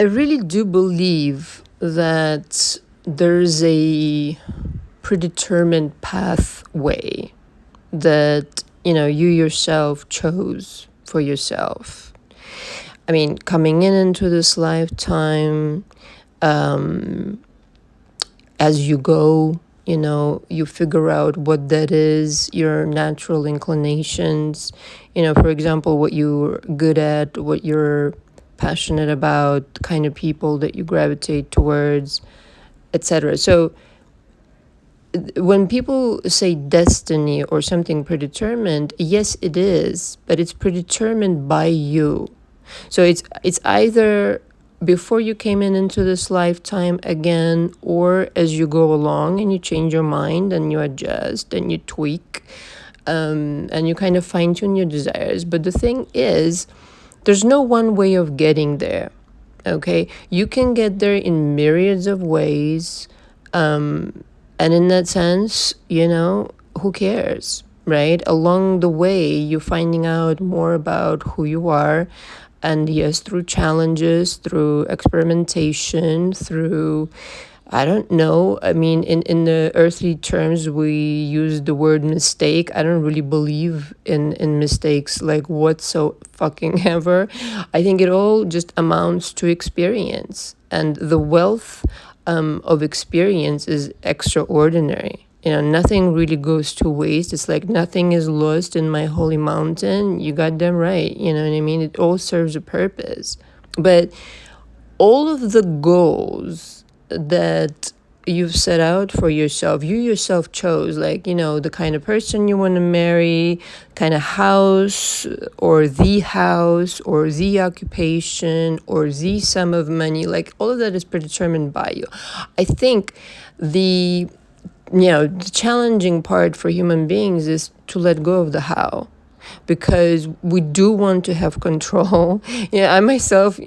I really do believe that there's a predetermined pathway that, you yourself chose for yourself. I mean, coming into this lifetime, as you go, you figure out what that is, your natural inclinations, for example, what you're good at, what you're passionate about, the kind of people that you gravitate towards, etc. So when people say destiny or something predetermined, yes, it is, but it's predetermined by you. So it's either before you came into this lifetime again, or as you go along and you change your mind and you adjust and you tweak, and you kind of fine tune your desires. But the thing is, there's no one way of getting there. Okay, you can get there in myriads of ways, and in that sense, who cares, right? Along the way, you're finding out more about who you are. And yes, through challenges, through experimentation, through, I don't know. I mean, in the earthly terms, we use the word mistake. I don't really believe in mistakes, like whatso fucking ever. I think it all just amounts to experience. And the wealth of experience is extraordinary. Nothing really goes to waste. It's like nothing is lost in my holy mountain. You got them right. You know what I mean? It all serves a purpose. But all of the goals that you've set out for yourself, you yourself chose, like, the kind of person you want to marry, kind of house, or the occupation, or the sum of money, like all of that is predetermined by you. I think the challenging part for human beings is to let go of the how, because we do want to have control. I myself,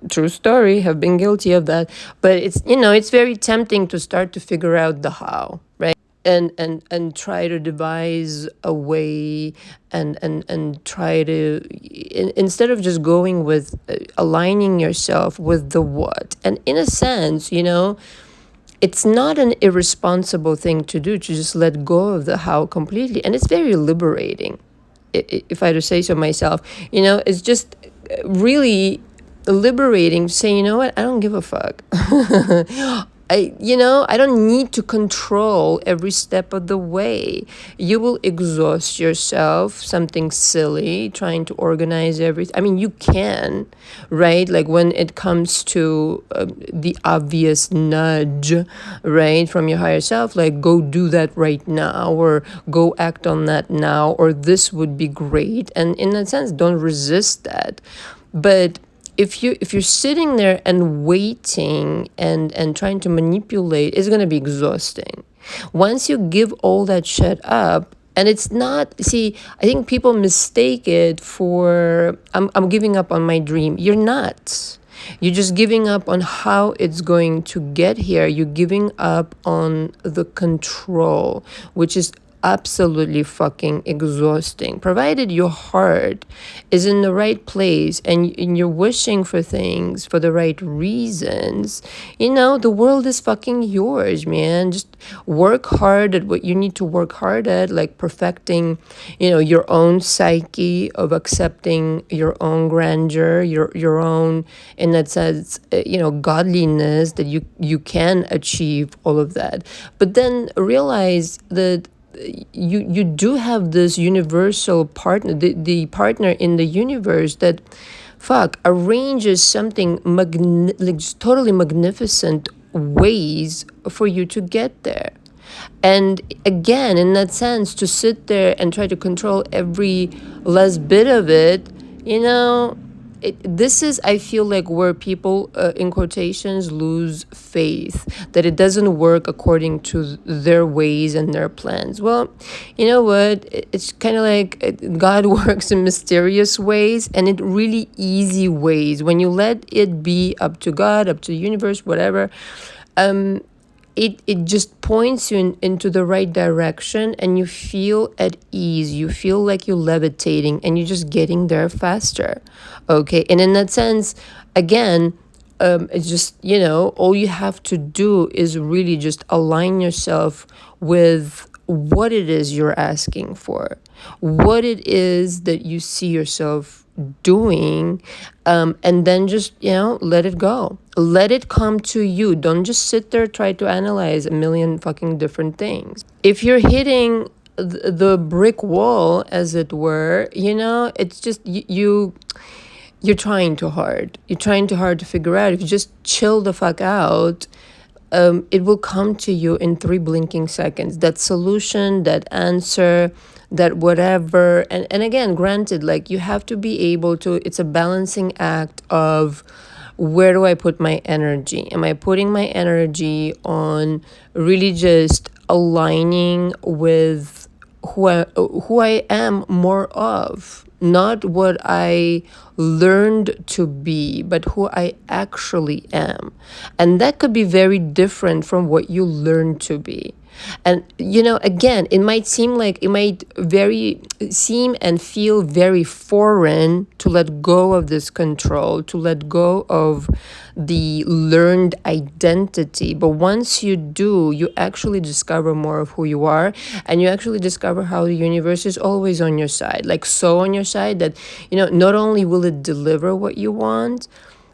true story, have been guilty of that. But it's very tempting to start to figure out the how, right? And try to devise a way and try to, instead of just going with aligning yourself with the what. And in a sense, it's not an irresponsible thing to do, to just let go of the how completely. And it's very liberating, if I had to say so myself. It's just really liberating to say, you know what, I don't give a fuck. I don't need to control every step of the way. You will exhaust yourself, something silly, trying to organize everything. I mean, you can, right? Like when it comes to the obvious nudge, right, from your higher self, like go do that right now, or go act on that now, or this would be great. And in that sense, don't resist that. But if you're sitting there and waiting and trying to manipulate, it's going to be exhausting. Once you give all that shit up, and it's not, see, I think people mistake it for, I'm giving up on my dream. You're not. You're just giving up on how it's going to get here. You're giving up on the control, which is absolutely fucking exhausting. Provided your heart is in the right place and you're wishing for things for the right reasons, the world is fucking yours, man. Just work hard at what you need to work hard at, like perfecting, your own psyche, of accepting your own grandeur, your own, in that sense, godliness, that you can achieve all of that. But then realize that you do have this universal partner, the partner in the universe that arranges something like just totally magnificent ways for you to get there. And again, in that sense, to sit there and try to control every last bit of it, this is, I feel like, where people, in quotations, lose faith, that it doesn't work according to their ways and their plans. Well, you know what? It's kind of like God works in mysterious ways and in really easy ways. When you let it be up to God, up to the universe, whatever, it just points you into the right direction, and you feel at ease. You feel like you're levitating, and you're just getting there faster. Okay. And in that sense, again, it's just, all you have to do is really just align yourself with what it is you're asking for, what it is that you see yourself doing, and then just, let it go. Let it come to you. Don't just sit there, try to analyze a million fucking different things. If you're hitting the brick wall, as it were, it's just you're trying too hard. You're trying too hard to figure out. If you just chill the fuck out, it will come to you in 3 blinking seconds. That solution, that answer, that whatever. And again, granted, like, you have to be able to, it's a balancing act of, where do I put my energy? Am I putting my energy on really just aligning with who I am more of? Not what I learned to be, but who I actually am. And that could be very different from what you learned to be. And again, it might seem and feel very foreign to let go of this control, to let go of the learned identity. But once you do, you actually discover more of who you are, and you actually discover how the universe is always on your side, like so on your side that, not only will it deliver what you want,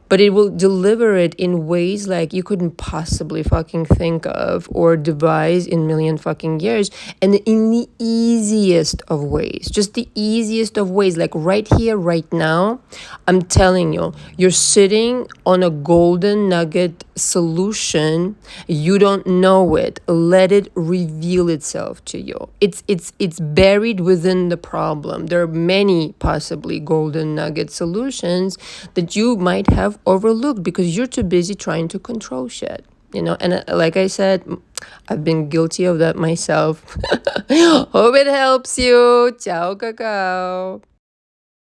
but it will deliver it in ways like you couldn't possibly fucking think of or devise in million fucking years, and in the easiest of ways. Just the easiest of ways. Like right here, right now, I'm telling you, you're sitting on a golden nugget solution. You don't know it. Let it reveal itself to you. It's buried within the problem. There are many possibly golden nugget solutions that you might have overlooked because you're too busy trying to control shit. And like I said, I've been guilty of that myself. Hope it helps you. Ciao, cacao.